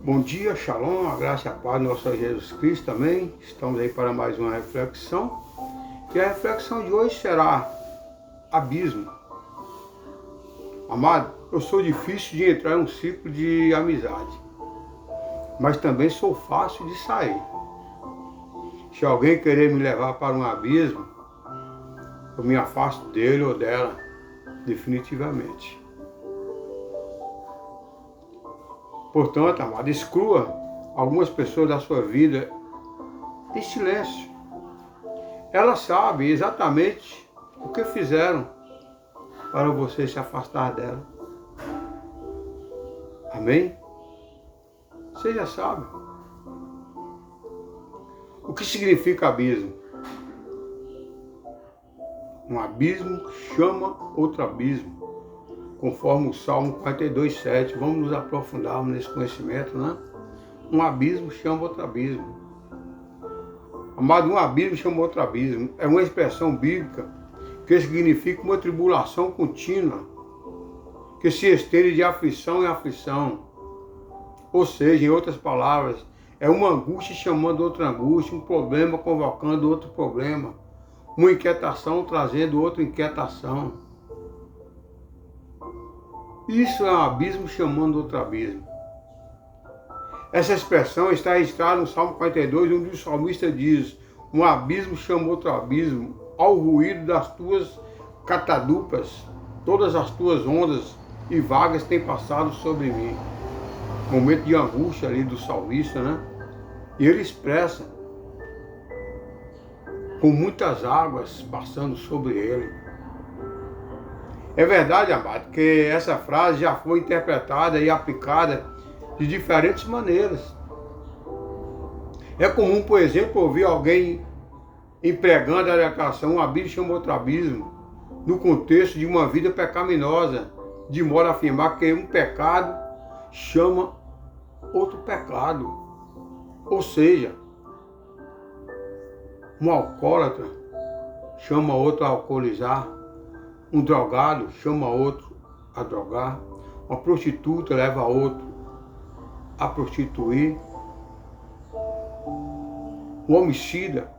Bom dia, Shalom, a graça e a paz do nosso Senhor Jesus Cristo também. Estamos aí para mais uma reflexão. E a reflexão de hoje será abismo. Amado, eu sou difícil de entrar em um ciclo de amizade, mas também sou fácil de sair. Se alguém querer me levar para um abismo, eu me afasto dele ou dela, definitivamente. Portanto, amado, exclua algumas pessoas da sua vida em silêncio. Elas sabem exatamente o que fizeram para você se afastar dela. Amém? Você já sabe. O que significa abismo? Um abismo chama outro abismo, conforme o Salmo 42:7. Vamos nos aprofundarmos nesse conhecimento, né? Um abismo chama outro abismo. Amado, um abismo chama outro abismo. É uma expressão bíblica que significa uma tribulação contínua, que se estende de aflição em aflição. Ou seja, em outras palavras, é uma angústia chamando outra angústia, um problema convocando outro problema, uma inquietação trazendo outra inquietação. Isso é um abismo chamando outro abismo. Essa expressão está registrada no Salmo 42, onde o salmista diz: um abismo chama outro abismo, ao ruído das tuas catadupas, todas as tuas ondas e vagas têm passado sobre mim. Momento de angústia ali do salmista, né? E ele expressa com muitas águas passando sobre ele. É verdade, amado, que essa frase já foi interpretada e aplicada de diferentes maneiras. É comum, por exemplo, ouvir alguém empregando a declaração: um abismo chama outro abismo, no contexto de uma vida pecaminosa, de modo a afirmar que um pecado chama outro pecado. Ou seja, um alcoólatra chama outro a alcoolizar, um drogado chama outro a drogar, uma prostituta leva outro a prostituir, um homicida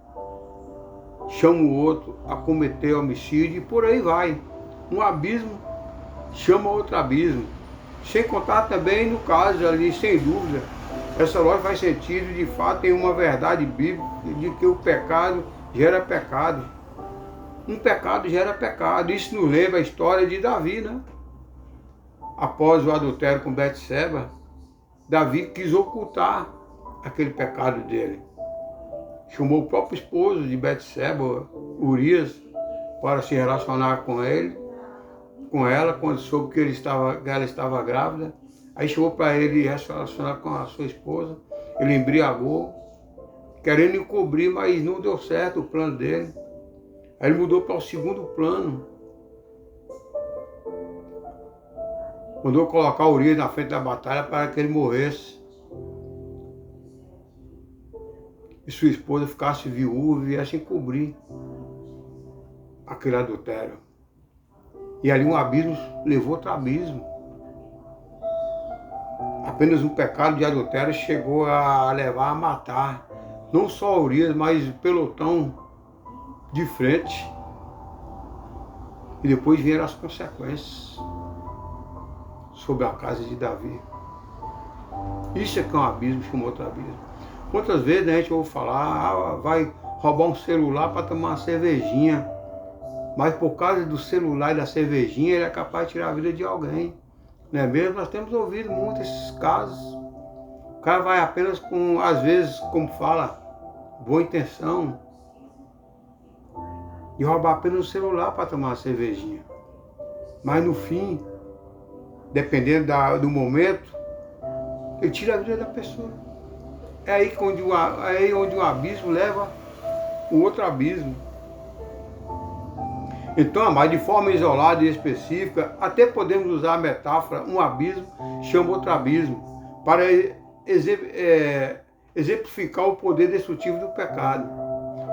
chama o outro a cometer homicídio, e por aí vai. Um abismo chama outro abismo. Sem contar também no caso ali, sem dúvida, essa lógica faz sentido, de fato tem uma verdade bíblica de que o pecado gera pecado. Um pecado gera pecado. Isso nos lembra a história de Davi, né? Após o adultério com Betseba, Davi quis ocultar aquele pecado dele. Chamou o próprio esposo de Betseba, Urias, para se relacionar com ela, quando soube que ela estava grávida. Aí chamou para ele se relacionar com a sua esposa. Ele embriagou, querendo encobrir, mas não deu certo o plano dele. Aí ele mudou para o segundo plano. Mandou colocar Urias na frente da batalha para que ele morresse. E sua esposa ficasse viúva e viesse encobrir aquele adultério. E ali um abismo levou outro abismo. Apenas um pecado de adultério chegou a levar a matar não só Urias, mas o pelotão de frente. E depois vieram as consequências sobre a casa de Davi. Isso é que é um abismo, chamou outro abismo. Quantas vezes a gente ouve falar: vai roubar um celular para tomar uma cervejinha, mas por causa do celular e da cervejinha ele é capaz de tirar a vida de alguém. Não é mesmo? Nós temos ouvido muito esses casos. O cara vai apenas com, às vezes, como fala, boa intenção, de roubar apenas o celular para tomar uma cervejinha. Mas no fim, dependendo do momento, ele tira a vida da pessoa. É aí onde um abismo leva o outro abismo. Então, amado, de forma isolada e específica, até podemos usar a metáfora: um abismo chama outro abismo, para exemplificar o poder destrutivo do pecado.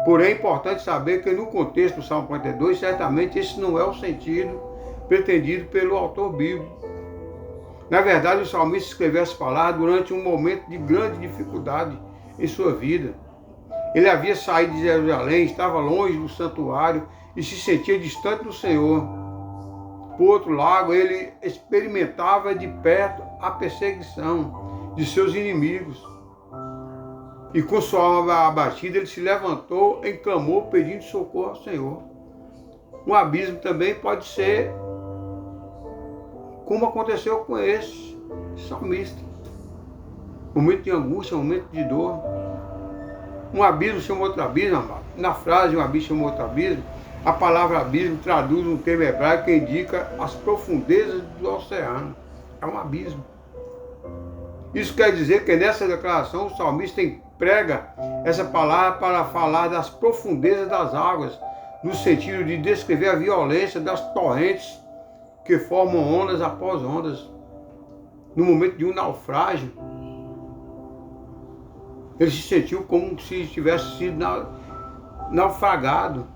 Porém, é importante saber que no contexto do Salmo 42, certamente esse não é o sentido pretendido pelo autor bíblico. Na verdade, o salmista escreveu essas palavras durante um momento de grande dificuldade em sua vida. Ele havia saído de Jerusalém, estava longe do santuário e se sentia distante do Senhor. Por outro lado, ele experimentava de perto a perseguição de seus inimigos. E com sua alma abatida, ele se levantou em clamor, pedindo socorro ao Senhor. Um abismo também pode ser como aconteceu com esse salmista. Momento de angústia, momento de dor. Um abismo chama outro abismo, amado. Na frase um abismo chama outro abismo, a palavra abismo traduz um termo hebraico que indica as profundezas do oceano. É um abismo. Isso quer dizer que nessa declaração o salmista emprega essa palavra para falar das profundezas das águas, no sentido de descrever a violência das torrentes que formam ondas após ondas. No momento de um naufrágio, ele se sentiu como se tivesse sido naufragado.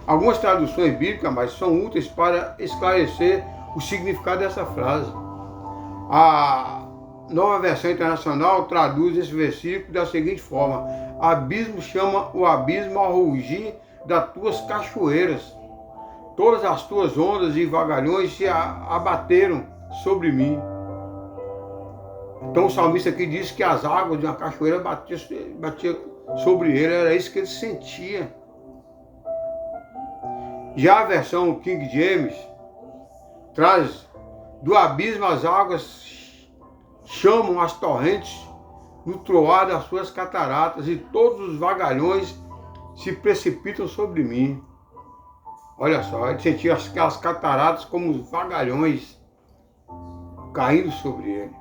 Algumas traduções bíblicas, mas são úteis para esclarecer o significado dessa frase. A Nova Versão Internacional traduz esse versículo da seguinte forma: abismo chama o abismo ao rugir das tuas cachoeiras. Todas as tuas ondas e vagalhões se abateram sobre mim. Então o salmista aqui diz que as águas de uma cachoeira batiam sobre ele, era isso que ele sentia. Já a versão King James traz: do abismo as águas chamam as torrentes no troar das suas cataratas, e todos os vagalhões se precipitam sobre mim. Olha só, ele sentia aquelas cataratas como os vagalhões caindo sobre ele.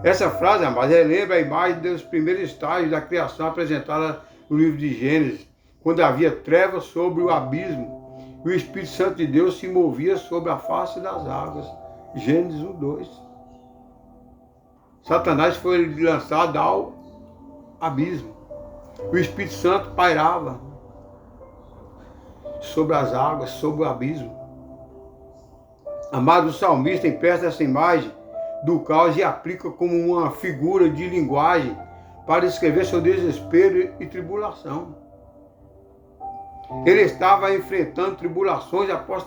Essa frase, amados, lembra a imagem dos primeiros estágios da criação apresentada no livro de Gênesis, quando havia trevas sobre o abismo e o Espírito Santo de Deus se movia sobre a face das águas. Gênesis 1:2. Satanás foi lançado ao abismo. O Espírito Santo pairava sobre as águas, sobre o abismo. Amado, o salmista empresta essa imagem do caos e aplica como uma figura de linguagem para descrever seu desespero e tribulação. Ele estava enfrentando tribulações após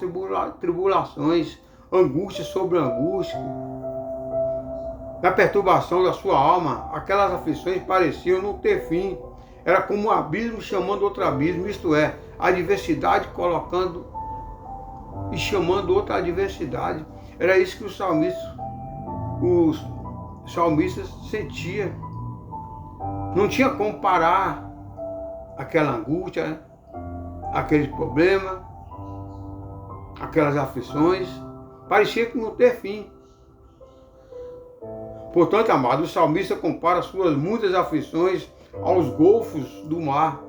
tribulações, angústia sobre angústia. Na perturbação da sua alma, aquelas aflições pareciam não ter fim. Era como um abismo chamando outro abismo, isto é, a adversidade colocando e chamando outra adversidade. Era isso que os salmistas sentiam. Não tinha como parar aquela angústia, aquele problema, aquelas aflições. Parecia que não ter fim. Portanto, amado, o salmista compara suas muitas aflições aos golfos do mar,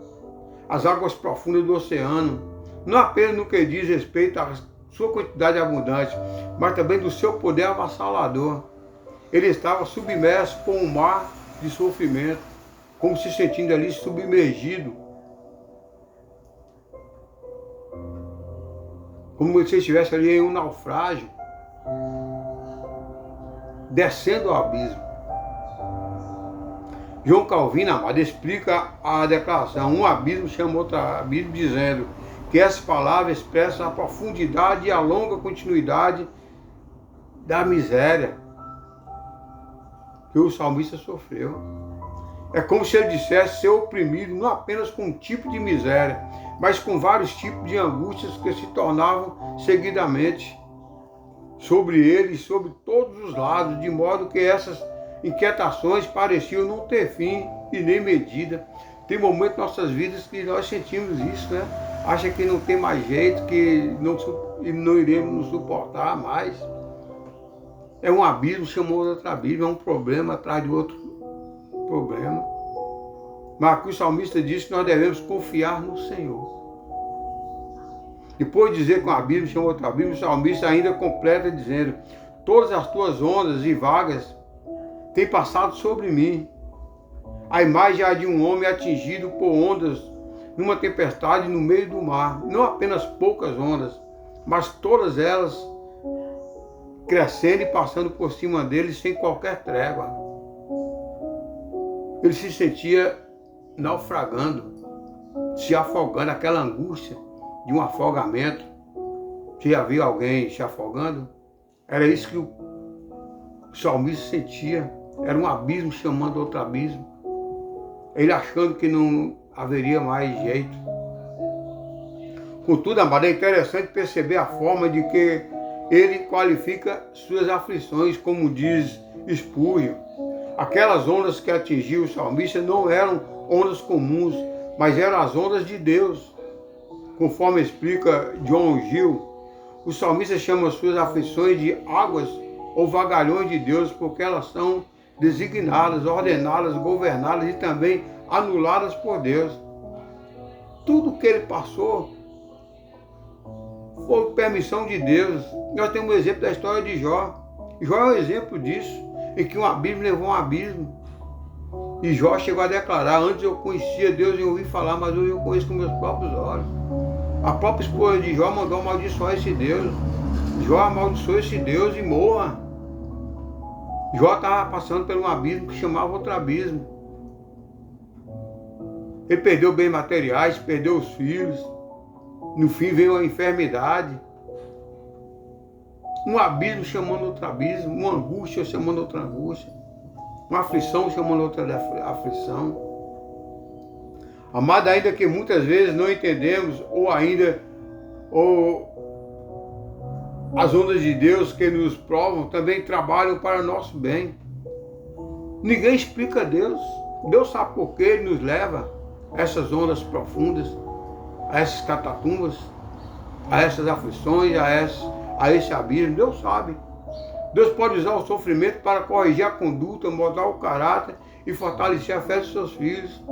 às águas profundas do oceano, não apenas no que diz respeito à sua quantidade abundante, mas também do seu poder avassalador. Ele estava submerso por um mar de sofrimento, como se sentindo ali submergido, como se estivesse ali em um naufrágio, descendo ao abismo. João Calvino, amado, explica a declaração: um abismo chama outro abismo, dizendo que essa palavra expressa a profundidade e a longa continuidade da miséria que o salmista sofreu. É como se ele dissesse ser oprimido não apenas com um tipo de miséria, mas com vários tipos de angústias que se tornavam seguidamente sobre ele e sobre todos os lados, de modo que essas inquietações pareciam não ter fim e nem medida. Tem momentos em nossas vidas que nós sentimos isso, né? Acha que não tem mais jeito, que não iremos nos suportar mais. É um abismo, chamou outro abismo, é um problema atrás de outro problema. Mas aqui o salmista diz que nós devemos confiar no Senhor. Depois de dizer que um abismo chama outro abismo, o salmista ainda completa dizendo: todas as tuas ondas e vagas têm passado sobre mim. A imagem é de um homem atingido por ondas numa tempestade no meio do mar. Não apenas poucas ondas, mas todas elas crescendo e passando por cima dele sem qualquer trégua. Ele se sentia naufragando, se afogando, aquela angústia de um afogamento. Você já viu alguém se afogando? Era isso que o salmista sentia. Era um abismo chamando outro abismo. Ele achando que não haveria mais jeito. Contudo, amado, é interessante perceber a forma de que ele qualifica suas aflições, como diz Spurgeon. Aquelas ondas que atingiam o salmista não eram ondas comuns, mas eram as ondas de Deus. Conforme explica John Gill, o salmista chama suas aflições de águas ou vagalhões de Deus, porque elas são designadas, ordenadas, governadas e também anuladas por Deus. Tudo que ele passou foi permissão de Deus. Nós temos um exemplo da história de Jó. Jó é um exemplo disso, em que um abismo levou um abismo. E Jó chegou a declarar: antes eu conhecia Deus e ouvi falar, mas hoje eu conheço com meus próprios olhos. A própria esposa de Jó mandou amaldiçoar esse Deus. Jó amaldiçoou esse Deus e morra. Jó estava passando por um abismo que chamava outro abismo. Ele perdeu bens materiais, perdeu os filhos. No fim veio a enfermidade. Um abismo chamando outro abismo, uma angústia chamando outra angústia, uma aflição chamando outra aflição. Amado, ainda que muitas vezes não entendemos, ou as ondas de Deus que nos provam também trabalham para o nosso bem. Ninguém explica Deus. Deus sabe por que Ele nos leva a essas ondas profundas, a essas catatumbas, a essas aflições, a esse abismo. Deus sabe. Deus pode usar o sofrimento para corrigir a conduta, moldar o caráter e fortalecer a fé dos seus filhos.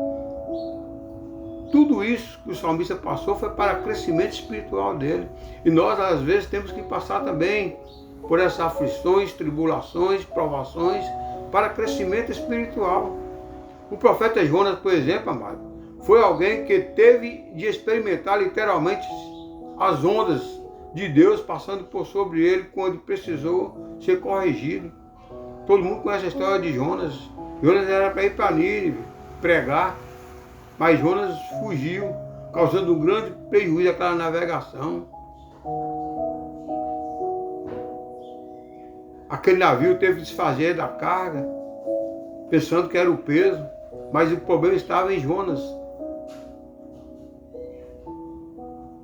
Tudo isso que o salmista passou foi para o crescimento espiritual dele. E nós, às vezes, temos que passar também por essas aflições, tribulações, provações, para crescimento espiritual. O profeta Jonas, por exemplo, amado, foi alguém que teve de experimentar literalmente as ondas de Deus passando por sobre ele quando precisou ser corrigido. Todo mundo conhece a história de Jonas. Jonas era para ir para Nínive pregar, mas Jonas fugiu, causando um grande prejuízo àquela navegação. Aquele navio teve que desfazer da carga, pensando que era o peso, mas o problema estava em Jonas.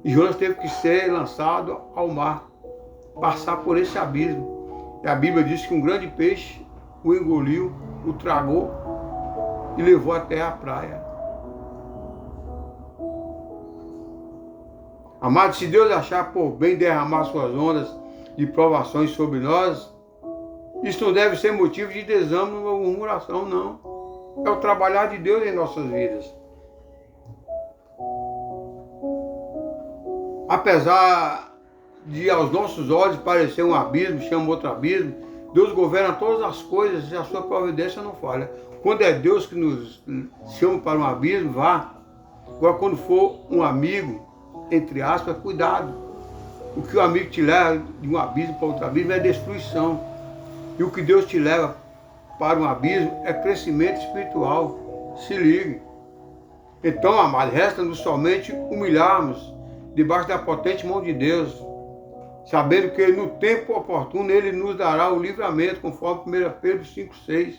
E Jonas teve que ser lançado ao mar, passar por esse abismo. E a Bíblia diz que um grande peixe o engoliu, o tragou e levou até a praia. Amado, se Deus achar por bem derramar suas ondas de provações sobre nós, isso não deve ser motivo de desânimo ou murmuração, não. É o trabalhar de Deus em nossas vidas. Apesar de aos nossos olhos parecer um abismo, chama outro abismo, Deus governa todas as coisas e a sua providência não falha. Quando é Deus que nos chama para um abismo, vá. Agora, quando for um amigo, entre aspas, cuidado. O que o amigo te leva de um abismo para outro abismo é destruição. E o que Deus te leva para um abismo é crescimento espiritual. Se ligue. Então, amados, resta-nos somente humilharmos debaixo da potente mão de Deus, sabendo que no tempo oportuno Ele nos dará o livramento, conforme 1 Pedro 5,6.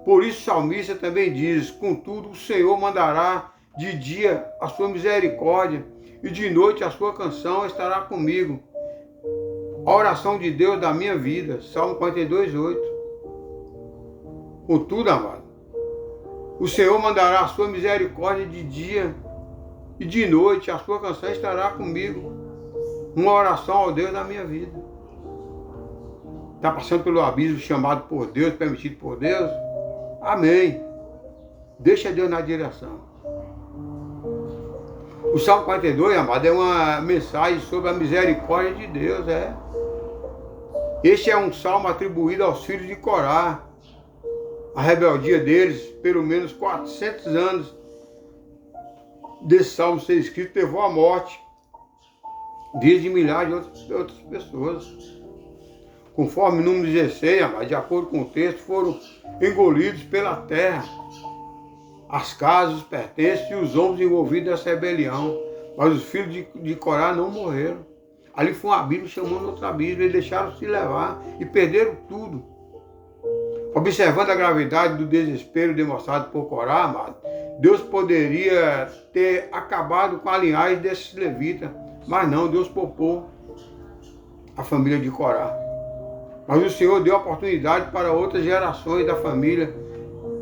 Por isso o salmista também diz: contudo o Senhor mandará de dia a sua misericórdia, e de noite a sua canção estará comigo. A oração de Deus da minha vida, Salmo 42,8. Contudo, amado, o Senhor mandará a sua misericórdia de dia, e de noite a sua canção estará comigo. Uma oração ao Deus da minha vida. Está passando pelo abismo chamado por Deus, permitido por Deus? Amém. Deixa Deus na direção. O Salmo 42, amado, é uma mensagem sobre a misericórdia de Deus. Este é um salmo atribuído aos filhos de Corá. A rebeldia deles, pelo menos 400 anos desse salmo ser escrito, levou à morte de milhares de outras pessoas. conforme número 16, amado, de acordo com o texto, foram engolidos pela terra as casas, os pertences e os homens envolvidos nessa rebelião. Mas os filhos de Corá não morreram. Ali foi um abismo chamando outro abismo. Eles deixaram-se levar e perderam tudo. Observando a gravidade do desespero demonstrado por Corá, amado, Deus poderia ter acabado com a linhagem desses levitas. Mas não, Deus poupou a família de Corá. Mas o Senhor deu oportunidade para outras gerações da família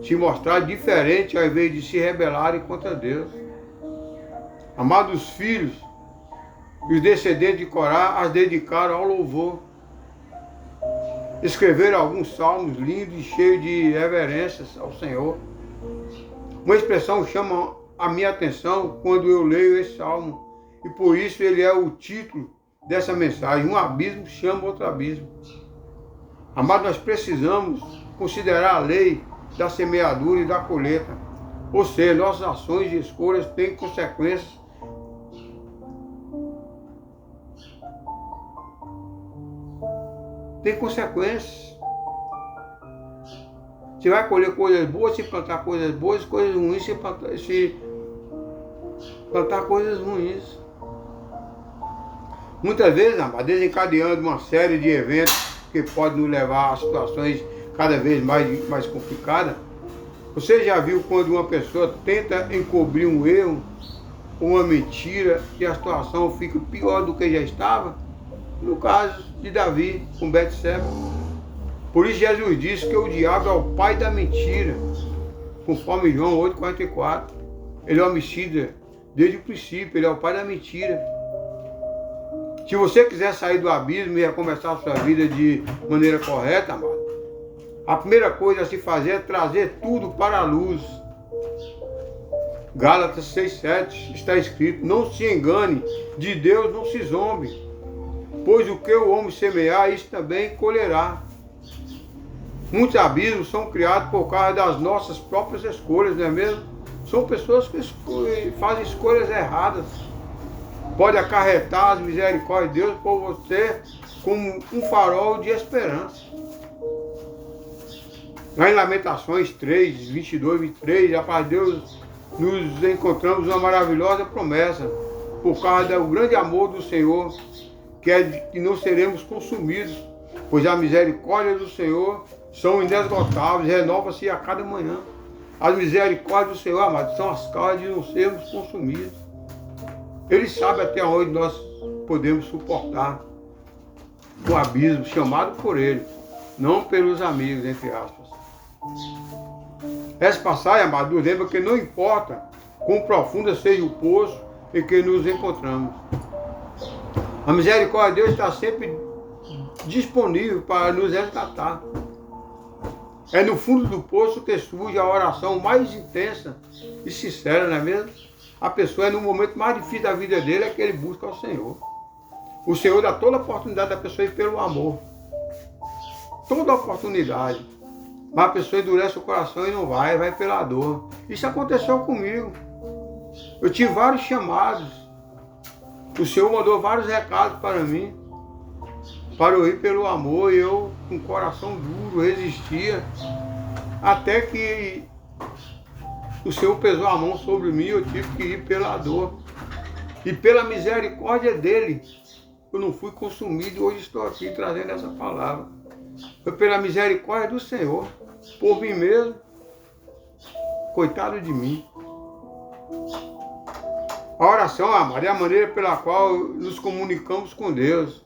se mostrar diferente ao invés de se rebelarem contra Deus. Amados filhos e os descendentes de Corá as dedicaram ao louvor. Escreveram alguns salmos lindos e cheios de reverências ao Senhor. Uma expressão chama a minha atenção quando eu leio esse salmo, e por isso ele é o título dessa mensagem. Um abismo chama outro abismo. Amados, nós precisamos considerar a lei da semeadura e da colheita. Ou seja, nossas ações e escolhas têm consequências. Tem consequências. Você vai colher coisas boas se plantar coisas boas, coisas ruins se plantar coisas ruins. Muitas vezes, desencadeando uma série de eventos que podem nos levar a situações cada vez mais complicadas. Você já viu quando uma pessoa tenta encobrir um erro ou uma mentira e a situação fica pior do que já estava? No caso de Davi com Betseba. Por isso Jesus disse que o diabo é o pai da mentira, conforme João 8,44. Ele é homicida desde o princípio, ele é o pai da mentira. Se você quiser sair do abismo e recomeçar a sua vida de maneira correta, amado, a primeira coisa a se fazer é trazer tudo para a luz. Gálatas 6,7 está escrito: não se engane, de Deus não se zombe, pois o que o homem semear, isso também colherá. Muitos abismos são criados por causa das nossas próprias escolhas, não é mesmo? São pessoas que fazem escolhas erradas. Pode acarretar as misericórdias de Deus por você como um farol de esperança. Lá em Lamentações 3, 22, 23, a paz de Deus, nos encontramos uma maravilhosa promessa, por causa do grande amor do Senhor, que é de que não seremos consumidos, pois a misericórdia do Senhor são inesgotáveis, renova-se a cada manhã. As misericórdias do Senhor, amados, são as causas de não sermos consumidos. Ele sabe até onde nós podemos suportar o abismo chamado por Ele, não pelos amigos, entre aspas. Essa passagem, amado, nos lembra que não importa quão profundo seja o poço em que nos encontramos. A misericórdia de Deus está sempre disponível para nos resgatar. É no fundo do poço que surge a oração mais intensa e sincera, não é mesmo? A pessoa é no momento mais difícil da vida dele, é que ele busca o Senhor. O Senhor dá toda a oportunidade da pessoa ir pelo amor. Toda a oportunidade. Mas a pessoa endurece o coração e não vai pela dor. Isso aconteceu comigo. Eu tive vários chamados. O Senhor mandou vários recados para mim, para eu ir pelo amor, e eu, com o coração duro, resistia, até que o Senhor pesou a mão sobre mim, eu tive que ir pela dor. E pela misericórdia dEle, eu não fui consumido, e hoje estou aqui trazendo essa palavra. Foi pela misericórdia do Senhor, por mim mesmo, coitado de mim. A oração, amado, é a maneira pela qual nos comunicamos com Deus.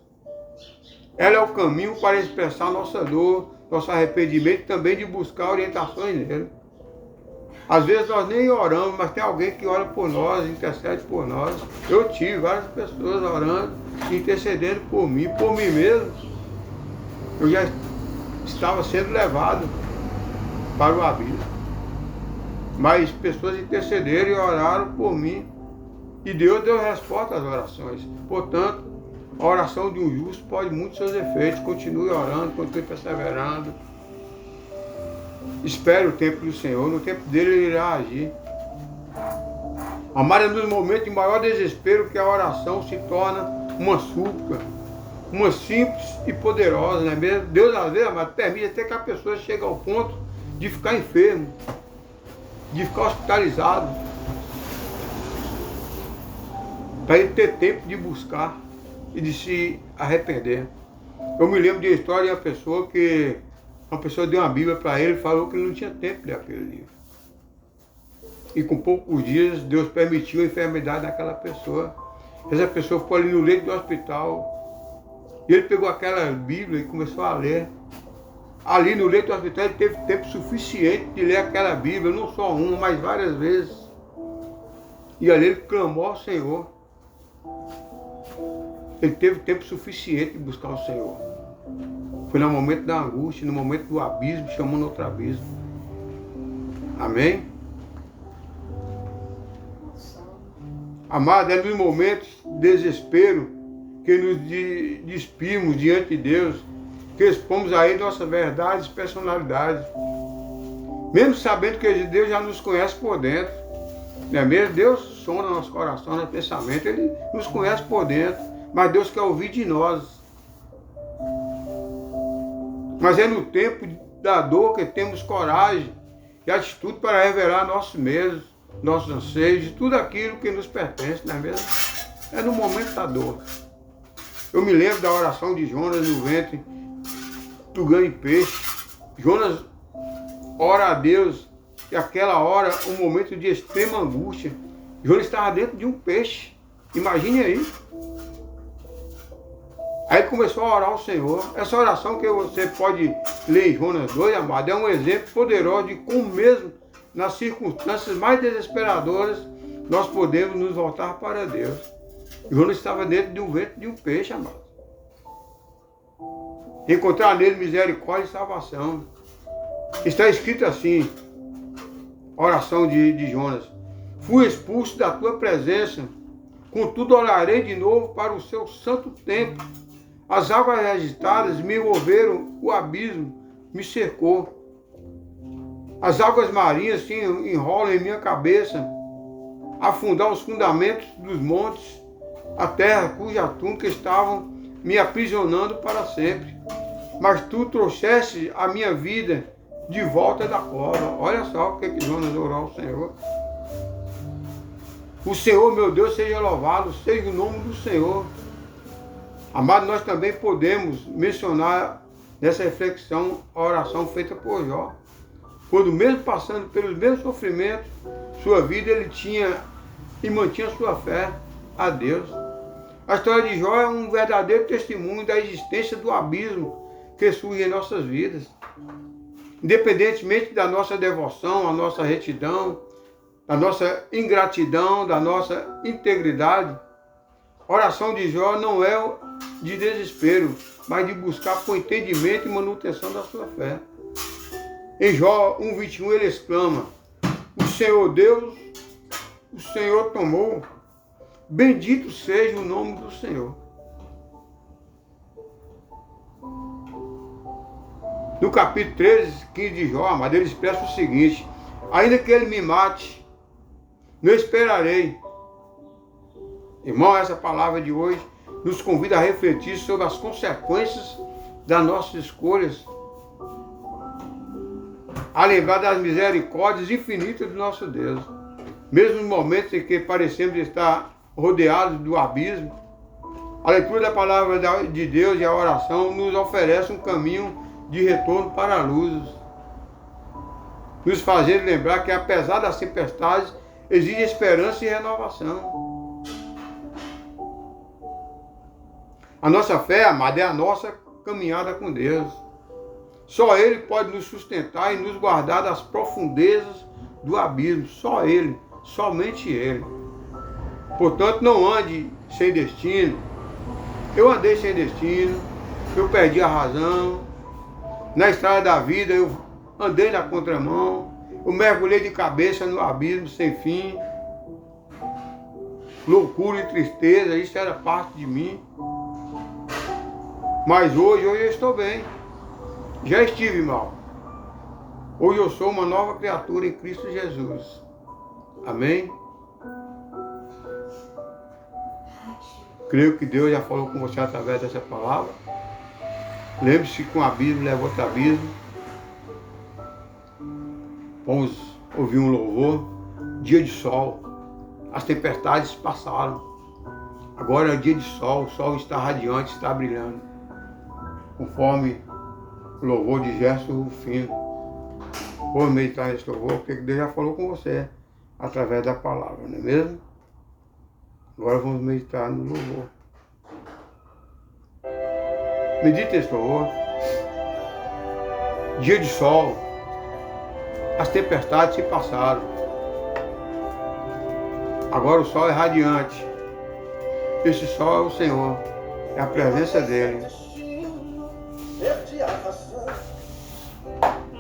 Ela é o caminho para expressar nossa dor, nosso arrependimento e também de buscar orientações nele. Às vezes nós nem oramos, mas tem alguém que ora por nós, intercede por nós. Eu tive várias pessoas orando, intercedendo por mim mesmo. Eu já estava sendo levado para o abismo. Mas pessoas intercederam e oraram por mim. E Deus deu resposta às orações. Portanto, a oração de um justo pode muito seus efeitos. Continue orando, continue perseverando. Espere o tempo do Senhor. No tempo dele, Ele irá agir. Amado, é nos momentos de maior desespero que a oração se torna uma súplica. uma simples e poderosa, não é mesmo? Deus, às vezes, amado, permite até que a pessoa chegue ao ponto de ficar enfermo, de ficar hospitalizado, para ele ter tempo de buscar e de se arrepender. Eu me lembro de uma história de uma pessoa deu uma Bíblia para ele e falou que ele não tinha tempo de ler aquele livro. E com poucos dias, Deus permitiu a enfermidade daquela pessoa. Essa pessoa foi ali no leito do hospital, e ele pegou aquela Bíblia e começou a ler. Ali no leito do hospital, ele teve tempo suficiente de ler aquela Bíblia, não só uma, mas várias vezes. E ali ele clamou ao Senhor. Ele teve tempo suficiente de buscar o Senhor. Foi no momento da angústia, no momento do abismo, chamando outro abismo. Amém? Amado, é nos momentos de desespero que nos despimos diante de Deus, que expomos a Ele nossas verdades e personalidades. Mesmo sabendo que Deus já nos conhece por dentro. Não é mesmo? Deus sonda nosso coração, nosso pensamento, Ele nos conhece por dentro, mas Deus quer ouvir de nós. Mas é no tempo da dor que temos coragem e atitude para revelar nossos medos, nossos anseios, de tudo aquilo que nos pertence, não é mesmo? É no momento da dor. Eu me lembro da oração de Jonas no ventre do grande peixe. Jonas ora a Deus, e aquela hora, um momento de extrema angústia. Jonas estava dentro de um peixe. Imagine aí. Aí ele começou a orar ao Senhor. Essa oração que você pode ler em Jonas 2, amado, é um exemplo poderoso de como mesmo nas circunstâncias mais desesperadoras nós podemos nos voltar para Deus. Jonas estava dentro de um ventre de um peixe, amado. Encontrar nele misericórdia e salvação. Está escrito assim, oração de Jonas. Fui expulso da tua presença, contudo olharei de novo para o seu santo templo. As águas agitadas me envolveram, o abismo me cercou. As águas marinhas se enrolam em minha cabeça, afundar os fundamentos dos montes, a terra cuja túnica estavam me aprisionando para sempre. Mas tu trouxeste a minha vida de volta da cova. Olha só o que Jonas orou ao Senhor. O Senhor, meu Deus, seja louvado, seja o nome do Senhor. Amado, nós também podemos mencionar nessa reflexão a oração feita por Jó. Quando mesmo passando pelos mesmos sofrimentos, sua vida ele tinha e mantinha sua fé a Deus. A história de Jó é um verdadeiro testemunho da existência do abismo que surge em nossas vidas. Independentemente da nossa devoção, a nossa retidão, da nossa ingratidão, da nossa integridade, a oração de Jó não é de desespero, mas de buscar com entendimento e manutenção da sua fé. Em Jó 1:21 ele exclama: o Senhor Deus, o Senhor tomou, bendito seja o nome do Senhor. No capítulo 13, 15 de Jó, amado, ele expressa o seguinte: ainda que ele me mate, não esperarei. Irmão, essa palavra de hoje nos convida a refletir sobre as consequências das nossas escolhas, a lembrar das misericórdias infinitas do nosso Deus. Mesmo nos momentos em que parecemos estar rodeados do abismo, a leitura da palavra de Deus e a oração nos oferece um caminho de retorno para a luz, nos fazendo lembrar que apesar das tempestades, existe esperança e renovação. A nossa fé, amada, é a nossa caminhada com Deus. Só Ele pode nos sustentar e nos guardar das profundezas do abismo. Só Ele, somente Ele. Portanto, não ande sem destino. Eu andei sem destino, eu perdi a razão. Na estrada da vida eu andei na contramão, eu mergulhei de cabeça no abismo sem fim. Loucura e tristeza, isso era parte de mim. Mas hoje eu estou bem. Já estive mal. Hoje eu sou uma nova criatura em Cristo Jesus. Amém? Creio que Deus já falou com você através dessa palavra. Lembre-se que um abismo leva outro abismo. Vamos ouvir um louvor. Dia de sol. As tempestades passaram. Agora é dia de sol. O sol está radiante, está brilhando. Conforme o louvor de Gerson Rufino. Vou meditar nesse louvor, porque Deus já falou com você através da palavra, não é mesmo? Agora vamos meditar no louvor. Medite esse louvor. Dia de sol. As tempestades se passaram. Agora o sol é radiante. Esse sol é o Senhor. É a presença dele. Perdi a razão.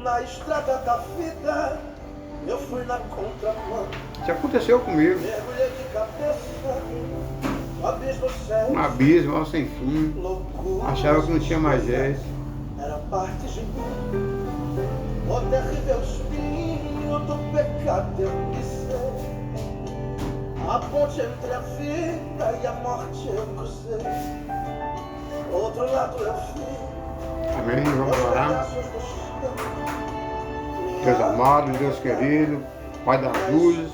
Na estrada da vida, eu fui na contramão. Isso aconteceu comigo. Mergulhei de cabeça no abismo sem Um abismo sem fim. loucura. Achava que não tinha mais jeito. Era parte de mim. O terrível espinho do pecado eu pisei. A ponte entre a vida e a morte eu cruzei. Outro lado eu fui. Amém? Vamos orar. Deus amado, Deus querido, Pai das luzes,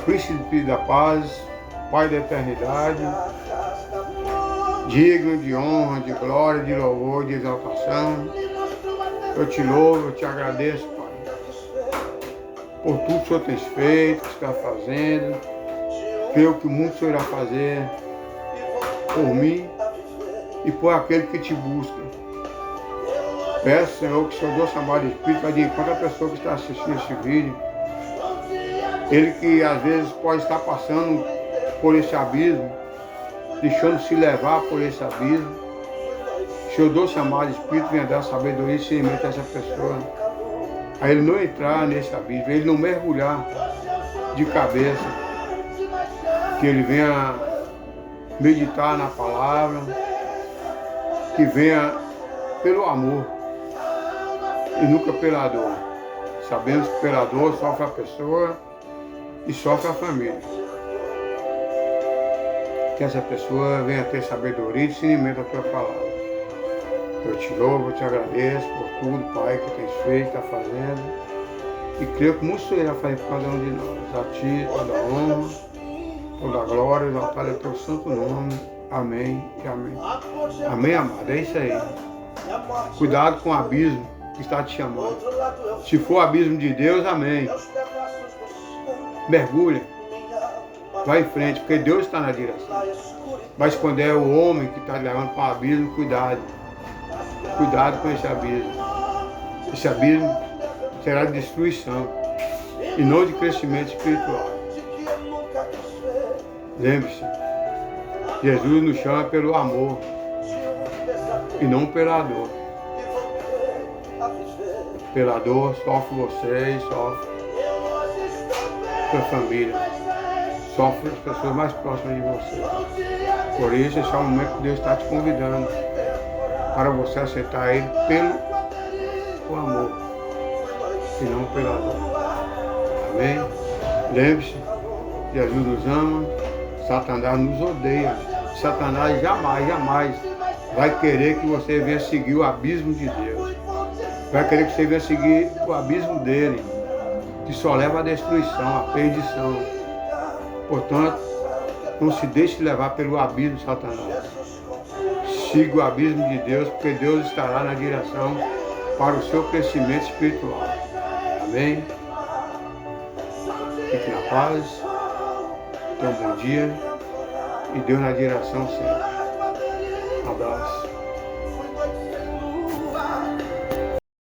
Príncipe da paz, Pai da eternidade, digno de honra, de glória, de louvor, de exaltação. Eu te louvo, eu te agradeço, Pai, por tudo que o Senhor tem feito, que está fazendo. Creio que muito o Senhor irá fazer por mim e por aquele que te busca. Peço, Senhor, que o Senhor doce amado Espírito vai de encontro à pessoa que está assistindo esse vídeo. Ele que às vezes pode estar passando por esse abismo, deixando-se levar por esse abismo. Senhor doce amado Espírito, venha dar sabedoria e discernimento a essa pessoa. A ele não entrar nesse abismo, a ele não mergulhar de cabeça. Que ele venha meditar na palavra, que venha pelo amor e nunca pela dor. Sabemos que pela dor sofre a pessoa e sofre a família. Que essa pessoa venha ter sabedoria e discernimento da tua palavra. Eu te louvo, eu te agradeço por tudo, Pai, que tens feito, está fazendo. E creio que muito irá fazer por cada um de nós. A ti toda a honra, toda a glória, exaltar é o teu santo nome. Amém e amém. Amém, amado. É isso aí. Cuidado com o abismo que está te chamando. Se for o abismo de Deus, amém. Mergulha. Vai em frente, porque Deus está na direção. Mas quando é o homem que está levando para o abismo, cuidado. Cuidado com esse abismo. Esse abismo será de destruição e não de crescimento espiritual. Lembre-se, Jesus nos chama pelo amor e não pela dor. Pela dor sofre você e sofre sua família, sofre as pessoas mais próximas de você. Por isso, esse é o momento que Deus está te convidando para você aceitar Ele pelo amor e não pela dor. Amém? Lembre-se, Jesus nos ama, Satanás nos odeia. Satanás jamais vai querer que você venha seguir o abismo de Deus. Vai querer que você venha seguir o abismo dele, que só leva à destruição, à perdição. Portanto, não se deixe levar pelo abismo de Satanás. Siga o abismo de Deus, porque Deus estará na direção para o seu crescimento espiritual. Amém? Fique na paz. Tenha um bom dia. E Deus na direção sempre.